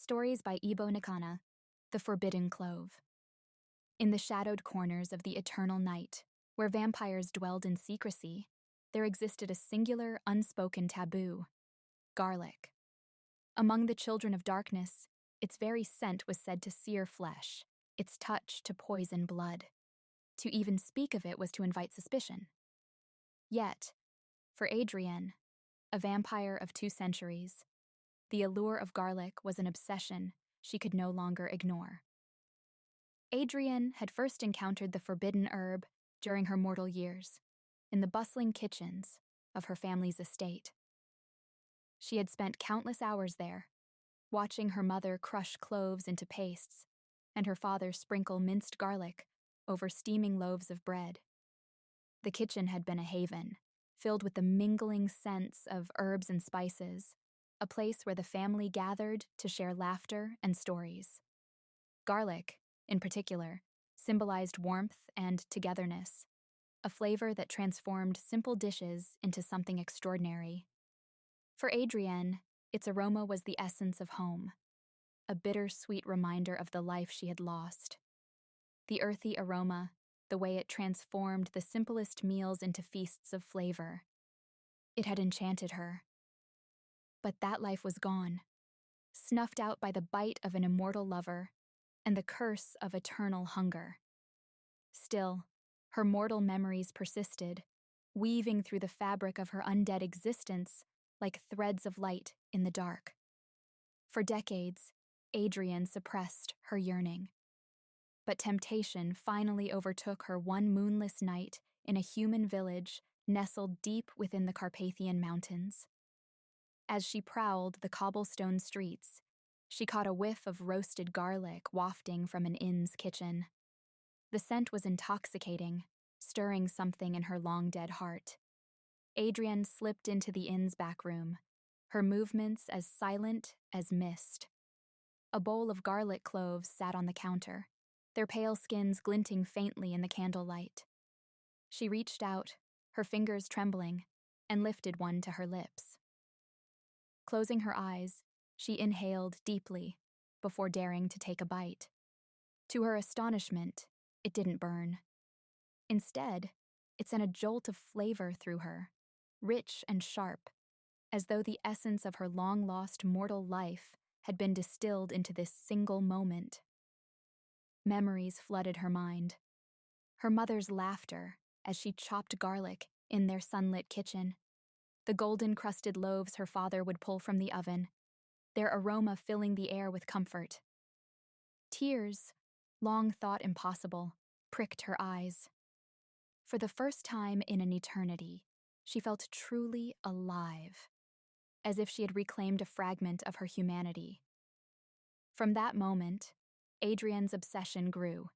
Stories by Ibo Nikana, The Forbidden Clove. In the shadowed corners of the eternal night, where vampires dwelled in secrecy, there existed a singular, unspoken taboo: garlic. Among the children of darkness, its very scent was said to sear flesh, its touch to poison blood. To even speak of it was to invite suspicion. Yet, for Adrienne, a vampire of 2 centuries, the allure of garlic was an obsession she could no longer ignore. Adrienne had first encountered the forbidden herb during her mortal years, in the bustling kitchens of her family's estate. She had spent countless hours there, watching her mother crush cloves into pastes and her father sprinkle minced garlic over steaming loaves of bread. The kitchen had been a haven, filled with the mingling scents of herbs and spices, a place where the family gathered to share laughter and stories. Garlic, in particular, symbolized warmth and togetherness, a flavor that transformed simple dishes into something extraordinary. For Adrienne, its aroma was the essence of home, a bittersweet reminder of the life she had lost. The earthy aroma, the way it transformed the simplest meals into feasts of flavor. It had enchanted her. But that life was gone, snuffed out by the bite of an immortal lover and the curse of eternal hunger. Still, her mortal memories persisted, weaving through the fabric of her undead existence like threads of light in the dark. For decades, Adrienne suppressed her yearning. But temptation finally overtook her one moonless night in a human village nestled deep within the Carpathian Mountains. As she prowled the cobblestone streets, she caught a whiff of roasted garlic wafting from an inn's kitchen. The scent was intoxicating, stirring something in her long-dead heart. Adrienne slipped into the inn's back room, her movements as silent as mist. A bowl of garlic cloves sat on the counter, their pale skins glinting faintly in the candlelight. She reached out, her fingers trembling, and lifted one to her lips. Closing her eyes, she inhaled deeply before daring to take a bite. To her astonishment, it didn't burn. Instead, it sent a jolt of flavor through her, rich and sharp, as though the essence of her long-lost mortal life had been distilled into this single moment. Memories flooded her mind. Her mother's laughter as she chopped garlic in their sunlit kitchen, the golden-crusted loaves her father would pull from the oven, their aroma filling the air with comfort. Tears, long thought impossible, pricked her eyes. For the first time in an eternity, she felt truly alive, as if she had reclaimed a fragment of her humanity. From that moment, Adrienne's obsession grew.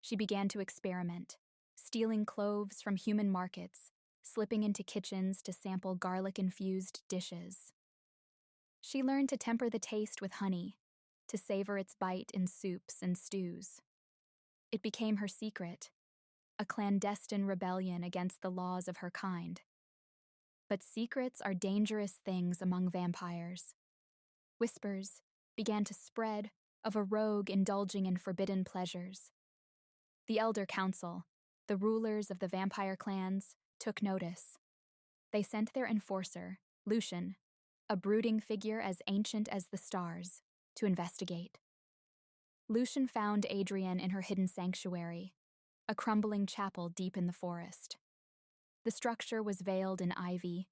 She began to experiment, stealing cloves from human markets, slipping into kitchens to sample garlic-infused dishes. She learned to temper the taste with honey, to savor its bite in soups and stews. It became her secret, a clandestine rebellion against the laws of her kind. But secrets are dangerous things among vampires. Whispers began to spread of a rogue indulging in forbidden pleasures. The Elder Council, the rulers of the vampire clans, took notice. They sent their enforcer, Lucien, a brooding figure as ancient as the stars, to investigate. Lucien found Adrienne in her hidden sanctuary, a crumbling chapel deep in the forest. The structure was veiled in ivy,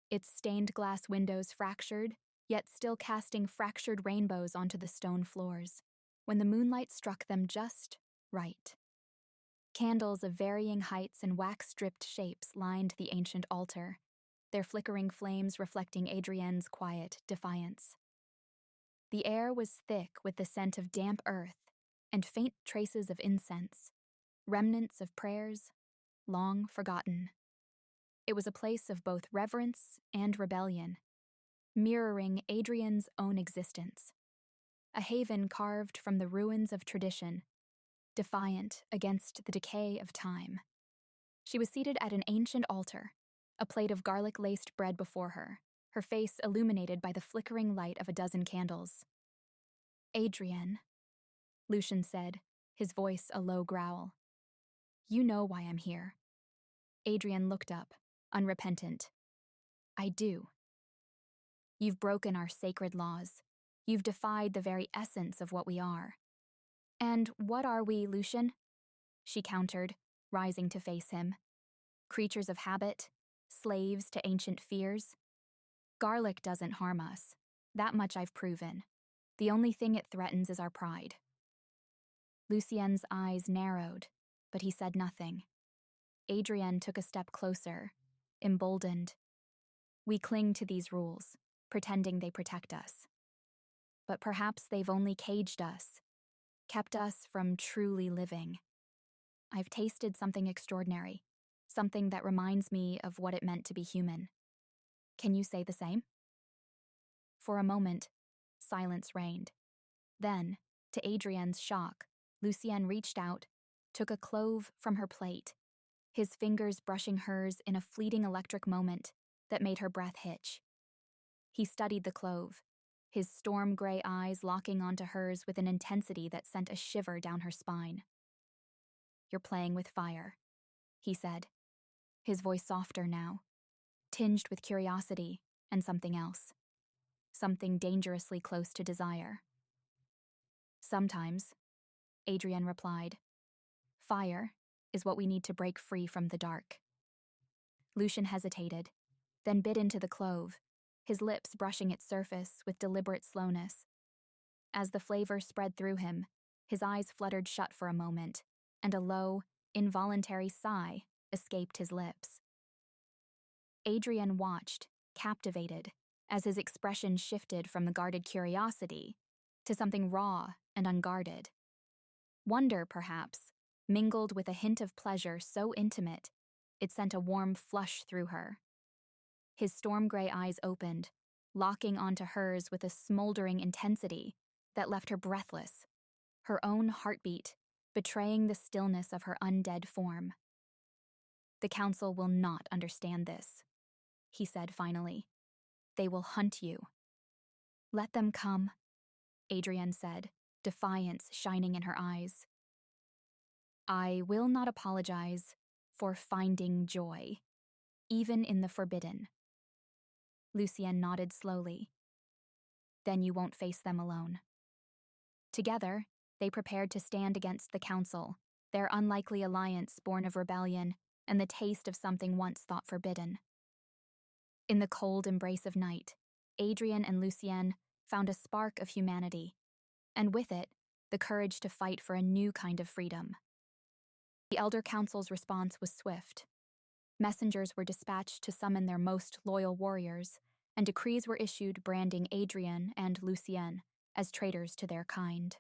its stained glass windows fractured, yet still casting fractured rainbows onto the stone floors, when the moonlight struck them just right. Candles of varying heights and wax-dripped shapes lined the ancient altar, their flickering flames reflecting Adrienne's quiet defiance. The air was thick with the scent of damp earth and faint traces of incense, remnants of prayers, long forgotten. It was a place of both reverence and rebellion, mirroring Adrienne's own existence, a haven carved from the ruins of tradition, defiant against the decay of time. She was seated at an ancient altar, a plate of garlic-laced bread before her, her face illuminated by the flickering light of a dozen candles. Adrienne, Lucien said, his voice a low growl. You know why I'm here. Adrienne looked up, unrepentant. I do. You've broken our sacred laws. You've defied the very essence of what we are. And what are we, Lucien? She countered, rising to face him. Creatures of habit? Slaves to ancient fears? Garlic doesn't harm us. That much I've proven. The only thing it threatens is our pride. Lucien's eyes narrowed, but he said nothing. Adrienne took a step closer, emboldened. We cling to these rules, pretending they protect us. But perhaps they've only caged us, kept us from truly living. I've tasted something extraordinary, something that reminds me of what it meant to be human. Can you say the same? For a moment, silence reigned. Then, to Adrienne's shock, Lucien reached out, took a clove from her plate, his fingers brushing hers in a fleeting electric moment that made her breath hitch. He studied the clove, his storm-gray eyes locking onto hers with an intensity that sent a shiver down her spine. You're playing with fire, he said, his voice softer now, tinged with curiosity and something else, something dangerously close to desire. Sometimes, Adrienne replied. Fire is what we need to break free from the dark. Lucien hesitated, then bit into the clove, his lips brushing its surface with deliberate slowness. As the flavor spread through him, his eyes fluttered shut for a moment, and a low, involuntary sigh escaped his lips. Adrienne watched, captivated, as his expression shifted from the guarded curiosity to something raw and unguarded. Wonder, perhaps, mingled with a hint of pleasure so intimate, it sent a warm flush through her. His storm-gray eyes opened, locking onto hers with a smoldering intensity that left her breathless, her own heartbeat betraying the stillness of her undead form. The council will not understand this, he said finally. They will hunt you. Let them come, Adrienne said, defiance shining in her eyes. I will not apologize for finding joy, even in the forbidden. Lucien nodded slowly. Then you won't face them alone. Together, they prepared to stand against the council, their unlikely alliance born of rebellion and the taste of something once thought forbidden. In the cold embrace of night, Adrienne and Lucien found a spark of humanity, and with it, the courage to fight for a new kind of freedom. The Elder Council's response was swift. Messengers were dispatched to summon their most loyal warriors, and decrees were issued branding Adrienne and Lucien as traitors to their kind.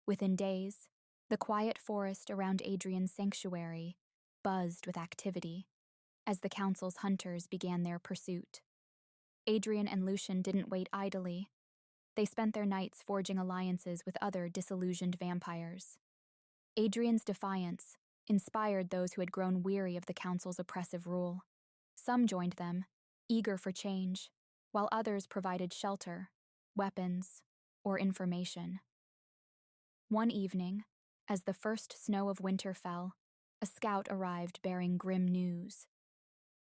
Within days, the quiet forest around Adrienne's sanctuary buzzed with activity as the council's hunters began their pursuit. Adrienne and Lucien didn't wait idly. They spent their nights forging alliances with other disillusioned vampires. Adrienne's defiance inspired those who had grown weary of the council's oppressive rule. Some joined them, eager for change, while others provided shelter, weapons, or information. One evening, as the first snow of winter fell, a scout arrived bearing grim news.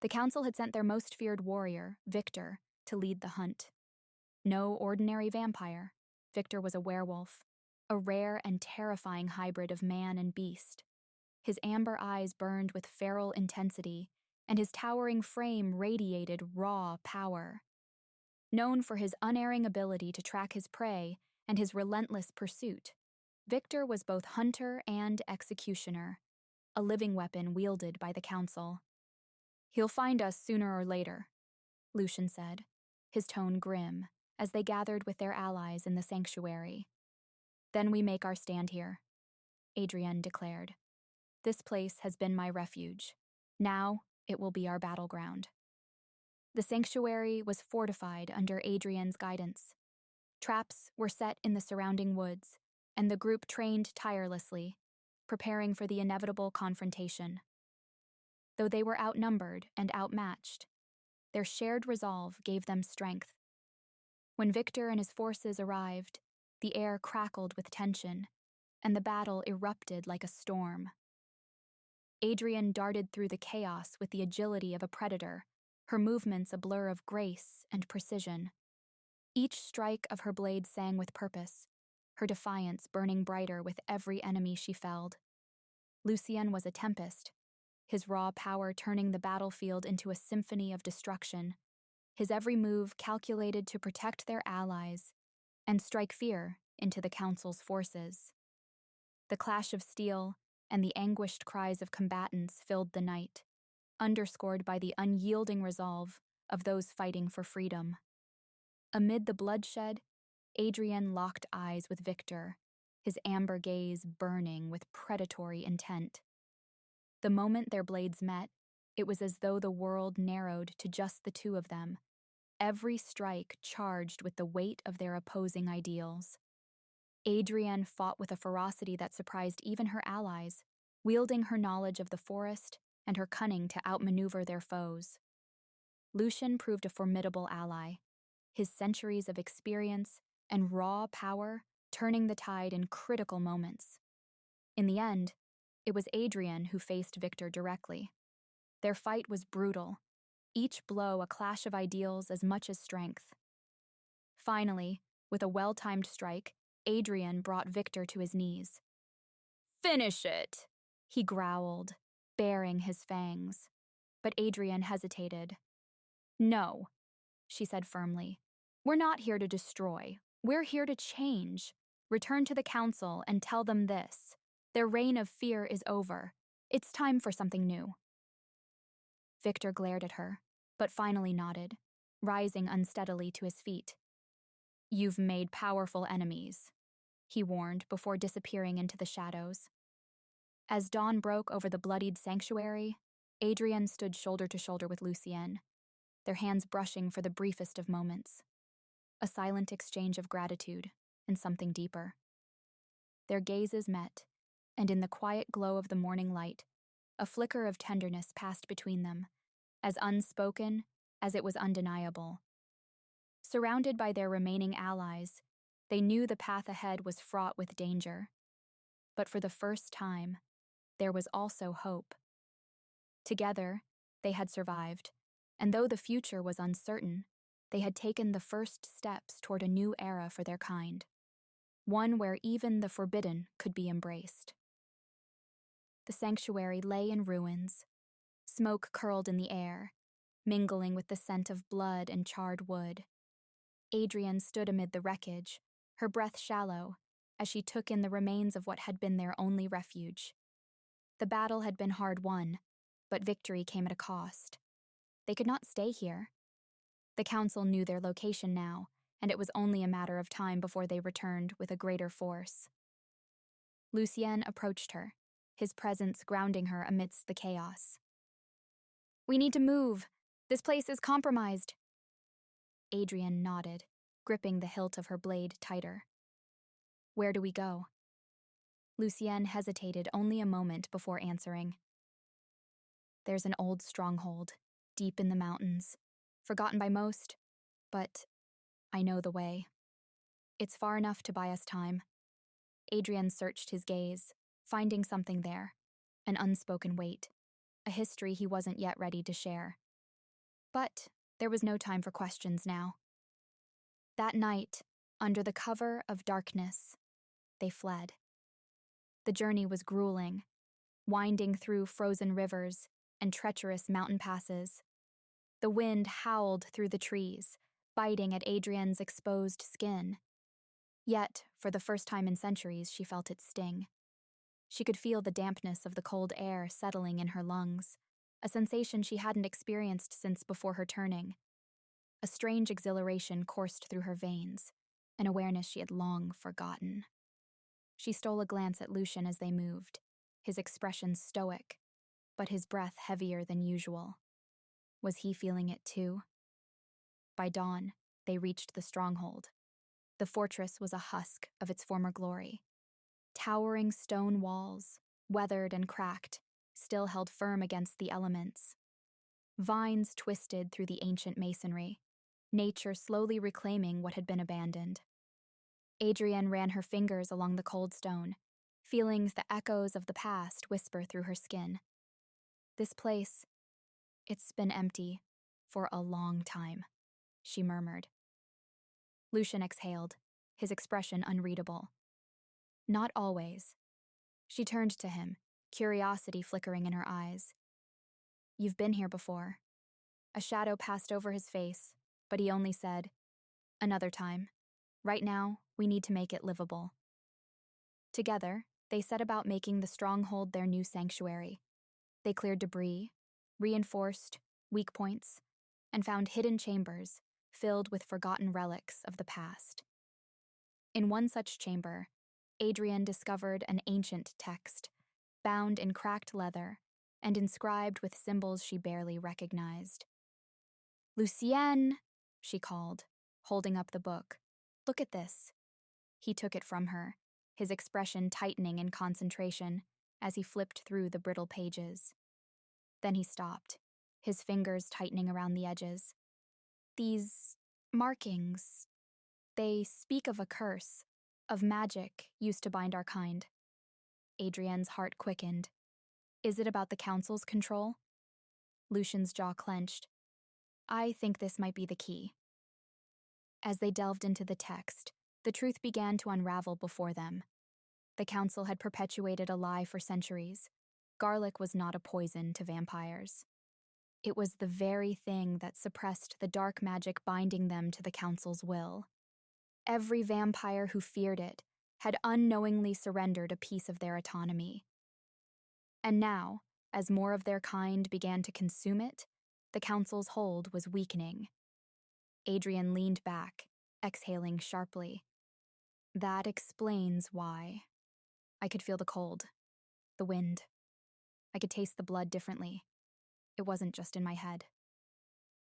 The council had sent their most feared warrior, Victor, to lead the hunt. No ordinary vampire, Victor was a werewolf, a rare and terrifying hybrid of man and beast. His amber eyes burned with feral intensity, and his towering frame radiated raw power. Known for his unerring ability to track his prey and his relentless pursuit, Victor was both hunter and executioner, a living weapon wielded by the council. He'll find us sooner or later, Lucien said, his tone grim, as they gathered with their allies in the sanctuary. Then we make our stand here, Adrienne declared. This place has been my refuge. Now it will be our battleground. The sanctuary was fortified under Adrienne's guidance. Traps were set in the surrounding woods, and the group trained tirelessly, preparing for the inevitable confrontation. Though they were outnumbered and outmatched, their shared resolve gave them strength. When Victor and his forces arrived, The air crackled with tension, and the battle erupted like a storm. Adrienne darted through the chaos with the agility of a predator, her movements a blur of grace and precision. Each strike of her blade sang with purpose, her defiance burning brighter with every enemy she felled. Lucien was a tempest, his raw power turning the battlefield into a symphony of destruction, his every move calculated to protect their allies and strike fear into the Council's forces. The clash of steel and the anguished cries of combatants filled the night, underscored by the unyielding resolve of those fighting for freedom. Amid the bloodshed, Adrienne locked eyes with Victor, his amber gaze burning with predatory intent. The moment their blades met, it was as though the world narrowed to just the two of them, every strike charged with the weight of their opposing ideals. Adrienne fought with a ferocity that surprised even her allies, wielding her knowledge of the forest and her cunning to outmaneuver their foes. Lucien proved a formidable ally, his centuries of experience and raw power turning the tide in critical moments. In the end, it was Adrienne who faced Victor directly. Their fight was brutal, each blow a clash of ideals as much as strength. Finally, with a well-timed strike, Adrienne brought Victor to his knees. "Finish it!" he growled, baring his fangs. But Adrienne hesitated. "No," she said firmly. "We're not here to destroy. We're here to change. Return to the council and tell them this. Their reign of fear is over. It's time for something new." Victor glared at her, but finally nodded, rising unsteadily to his feet. "You've made powerful enemies," he warned before disappearing into the shadows. As dawn broke over the bloodied sanctuary, Adrienne stood shoulder to shoulder with Lucien, their hands brushing for the briefest of moments. A silent exchange of gratitude and something deeper. Their gazes met, and in the quiet glow of the morning light, a flicker of tenderness passed between them, as unspoken as it was undeniable. Surrounded by their remaining allies, they knew the path ahead was fraught with danger. But for the first time, there was also hope. Together, they had survived, and though the future was uncertain, they had taken the first steps toward a new era for their kind, one where even the forbidden could be embraced. The sanctuary lay in ruins. Smoke curled in the air, mingling with the scent of blood and charred wood. Adrienne stood amid the wreckage, her breath shallow, as she took in the remains of what had been their only refuge. The battle had been hard won, but victory came at a cost. They could not stay here. The council knew their location now, and it was only a matter of time before they returned with a greater force. Lucien approached her, his presence grounding her amidst the chaos. "We need to move. This place is compromised." Adrienne nodded, gripping the hilt of her blade tighter. "Where do we go?" Lucien hesitated only a moment before answering. "There's an old stronghold, deep in the mountains, forgotten by most, but I know the way. It's far enough to buy us time." Adrienne searched his gaze, finding something there, an unspoken weight, a history he wasn't yet ready to share. But there was no time for questions now. That night, under the cover of darkness, they fled. The journey was grueling, winding through frozen rivers and treacherous mountain passes. The wind howled through the trees, biting at Adrienne's exposed skin. Yet, for the first time in centuries, she felt its sting. She could feel the dampness of the cold air settling in her lungs, a sensation she hadn't experienced since before her turning. A strange exhilaration coursed through her veins, an awareness she had long forgotten. She stole a glance at Lucien as they moved, his expression stoic, but his breath heavier than usual. Was he feeling it too? By dawn, they reached the stronghold. The fortress was a husk of its former glory. Towering stone walls, weathered and cracked, still held firm against the elements. Vines twisted through the ancient masonry, nature slowly reclaiming what had been abandoned. Adrienne ran her fingers along the cold stone, feeling the echoes of the past whisper through her skin. This place, it's been empty for a long time, she murmured. Lucien exhaled, his expression unreadable. Not always. She turned to him, curiosity flickering in her eyes. You've been here before. A shadow passed over his face, but he only said, another time. Right now, we need to make it livable. Together, they set about making the stronghold their new sanctuary. They cleared debris, reinforced weak points, and found hidden chambers filled with forgotten relics of the past. In one such chamber, Adrienne discovered an ancient text, bound in cracked leather and inscribed with symbols she barely recognized. Lucien, she called, holding up the book. Look at this. He took it from her, his expression tightening in concentration as he flipped through the brittle pages. Then he stopped, his fingers tightening around the edges. These markings, they speak of a curse, of magic used to bind our kind. Adrienne's heart quickened. Is it about the council's control? Lucien's jaw clenched. I think this might be the key. As they delved into the text, the truth began to unravel before them. The council had perpetuated a lie for centuries. Garlic was not a poison to vampires. It was the very thing that suppressed the dark magic binding them to the council's will. Every vampire who feared it had unknowingly surrendered a piece of their autonomy. And now, as more of their kind began to consume it, the council's hold was weakening. Adrienne leaned back, exhaling sharply. That explains why. I could feel the cold, the wind. I could taste the blood differently. It wasn't just in my head.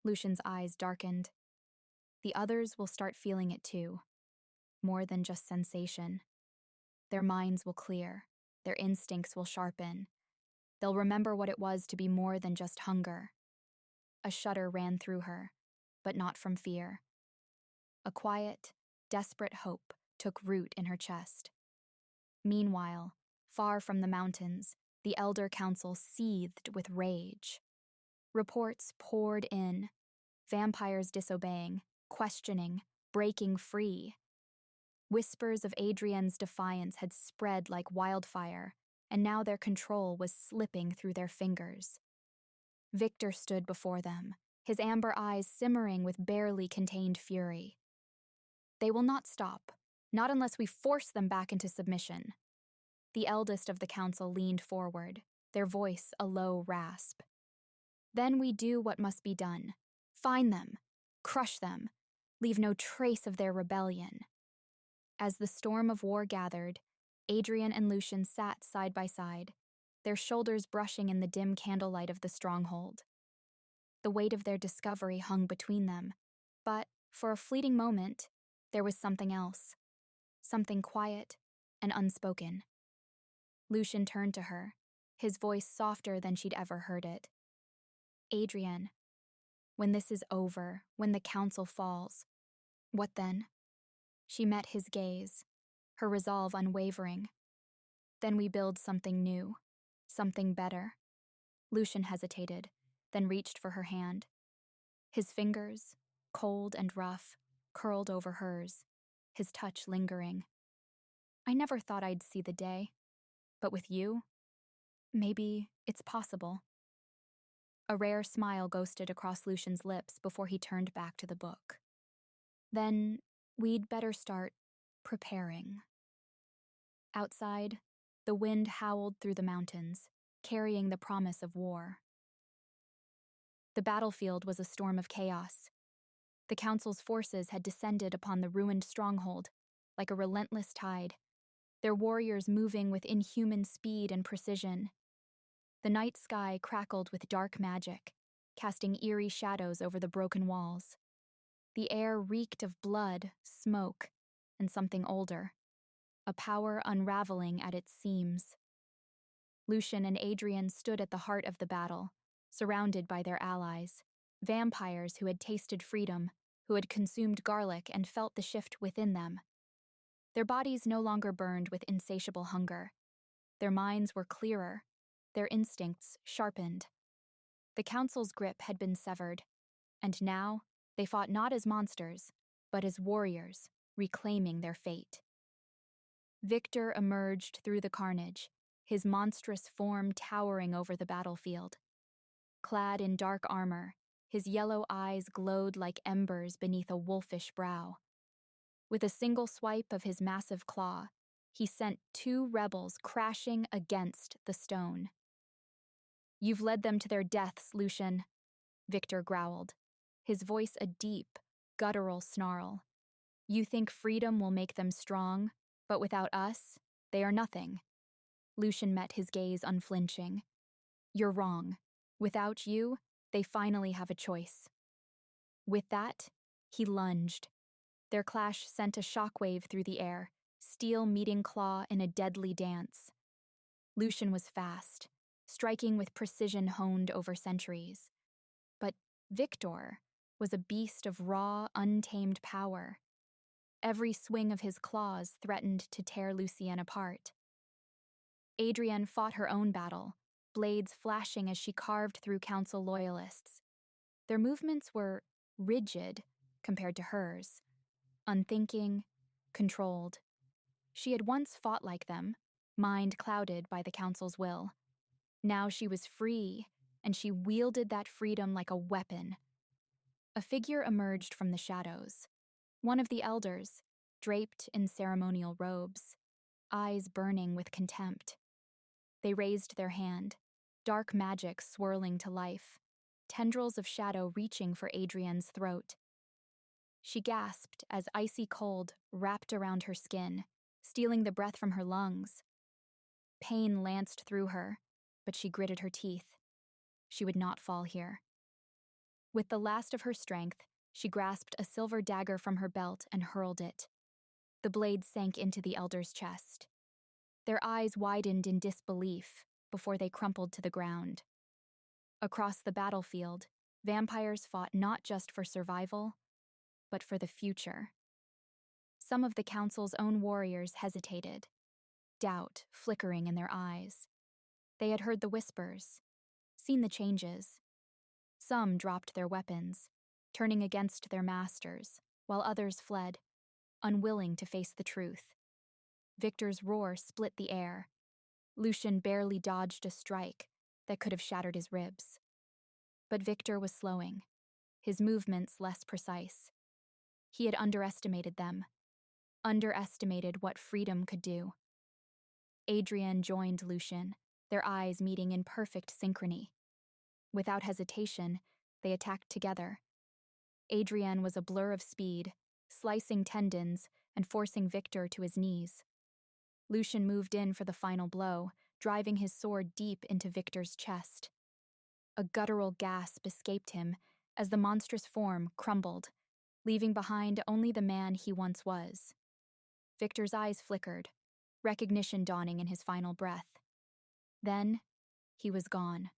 Lucien's eyes darkened. The others will start feeling it too. More than just sensation. Their minds will clear. Their instincts will sharpen. They'll remember what it was to be more than just hunger. A shudder ran through her, but not from fear. A quiet, desperate hope took root in her chest. Meanwhile, far from the mountains, the Elder Council seethed with rage. Reports poured in, vampires disobeying, questioning, breaking free. Whispers of Adrienne's defiance had spread like wildfire, and now their control was slipping through their fingers. Victor stood before them, his amber eyes simmering with barely contained fury. They will not stop, not unless we force them back into submission. The eldest of the council leaned forward, their voice a low rasp. Then we do what must be done. Find them, crush them, leave no trace of their rebellion. As the storm of war gathered, Adrienne and Lucien sat side by side, their shoulders brushing in the dim candlelight of the stronghold. The weight of their discovery hung between them, but for a fleeting moment, there was something else, something quiet and unspoken. Lucien turned to her, his voice softer than she'd ever heard it. Adrienne, when this is over, when the council falls, what then? She met his gaze, her resolve unwavering. Then we build something new, something better. Lucien hesitated, then reached for her hand. His fingers, cold and rough, curled over hers, his touch lingering. I never thought I'd see the day, but with you, maybe it's possible. A rare smile ghosted across Lucien's lips before he turned back to the book. Then we'd better start preparing. Outside, the wind howled through the mountains, carrying the promise of war. The battlefield was a storm of chaos. The council's forces had descended upon the ruined stronghold, like a relentless tide, their warriors moving with inhuman speed and precision. The night sky crackled with dark magic, casting eerie shadows over the broken walls. The air reeked of blood, smoke, and something older, a power unraveling at its seams. Lucien and Adrienne stood at the heart of the battle, surrounded by their allies, vampires who had tasted freedom, who had consumed garlic and felt the shift within them. Their bodies no longer burned with insatiable hunger. Their minds were clearer, their instincts sharpened. The council's grip had been severed, and now they fought not as monsters, but as warriors, reclaiming their fate. Victor emerged through the carnage, his monstrous form towering over the battlefield. Clad in dark armor, his yellow eyes glowed like embers beneath a wolfish brow. With a single swipe of his massive claw, he sent 2 rebels crashing against the stone. "You've led them to their deaths, Lucien," Victor growled, his voice a deep, guttural snarl. "You think freedom will make them strong, but without us, they are nothing." Lucien met his gaze unflinching. "You're wrong. Without you, they finally have a choice." With that, he lunged. Their clash sent a shockwave through the air, steel meeting claw in a deadly dance. Lucien was fast, striking with precision honed over centuries. But Victor was a beast of raw, untamed power. Every swing of his claws threatened to tear Lucien apart. Adrienne fought her own battle, blades flashing as she carved through council loyalists. Their movements were rigid compared to hers, unthinking, controlled. She had once fought like them, mind clouded by the council's will. Now she was free, and she wielded that freedom like a weapon. A figure emerged from the shadows. One of the elders, draped in ceremonial robes, eyes burning with contempt. They raised their hand, dark magic swirling to life, tendrils of shadow reaching for Adrienne's throat. She gasped as icy cold wrapped around her skin, stealing the breath from her lungs. Pain lanced through her, but she gritted her teeth. She would not fall here. With the last of her strength, she grasped a silver dagger from her belt and hurled it. The blade sank into the elder's chest. Their eyes widened in disbelief before they crumpled to the ground. Across the battlefield, vampires fought not just for survival, but for the future. Some of the council's own warriors hesitated, doubt flickering in their eyes. They had heard the whispers, seen the changes. Some dropped their weapons, turning against their masters, while others fled, unwilling to face the truth. Victor's roar split the air. Lucien barely dodged a strike that could have shattered his ribs. But Victor was slowing, his movements less precise. He had underestimated them, underestimated what freedom could do. Adrienne joined Lucien, their eyes meeting in perfect synchrony. Without hesitation, they attacked together. Adrienne was a blur of speed, slicing tendons and forcing Victor to his knees. Lucien moved in for the final blow, driving his sword deep into Victor's chest. A guttural gasp escaped him as the monstrous form crumbled, leaving behind only the man he once was. Victor's eyes flickered, recognition dawning in his final breath. Then, he was gone.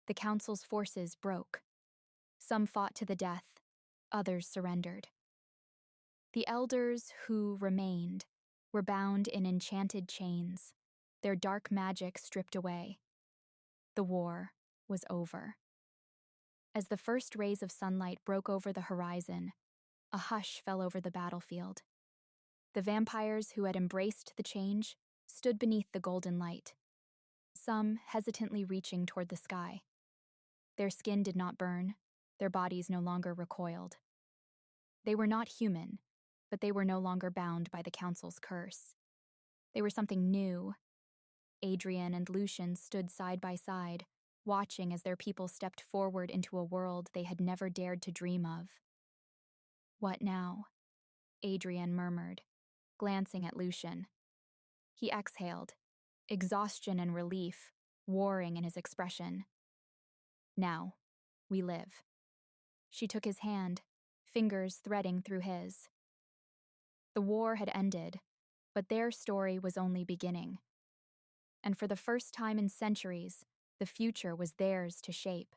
The council's forces broke. Some fought to the death, others surrendered. The elders who remained were bound in enchanted chains, their dark magic stripped away. The war was over. As the first rays of sunlight broke over the horizon, a hush fell over the battlefield. The vampires who had embraced the change stood beneath the golden light, some hesitantly reaching toward the sky. Their skin did not burn, their bodies no longer recoiled. They were not human, but they were no longer bound by the council's curse. They were something new. Adrienne and Lucien stood side by side, watching as their people stepped forward into a world they had never dared to dream of. "What now?" Adrienne murmured, glancing at Lucien. He exhaled, exhaustion and relief warring in his expression. "Now, we live." She took his hand, fingers threading through his. The war had ended, but their story was only beginning. And for the first time in centuries, the future was theirs to shape.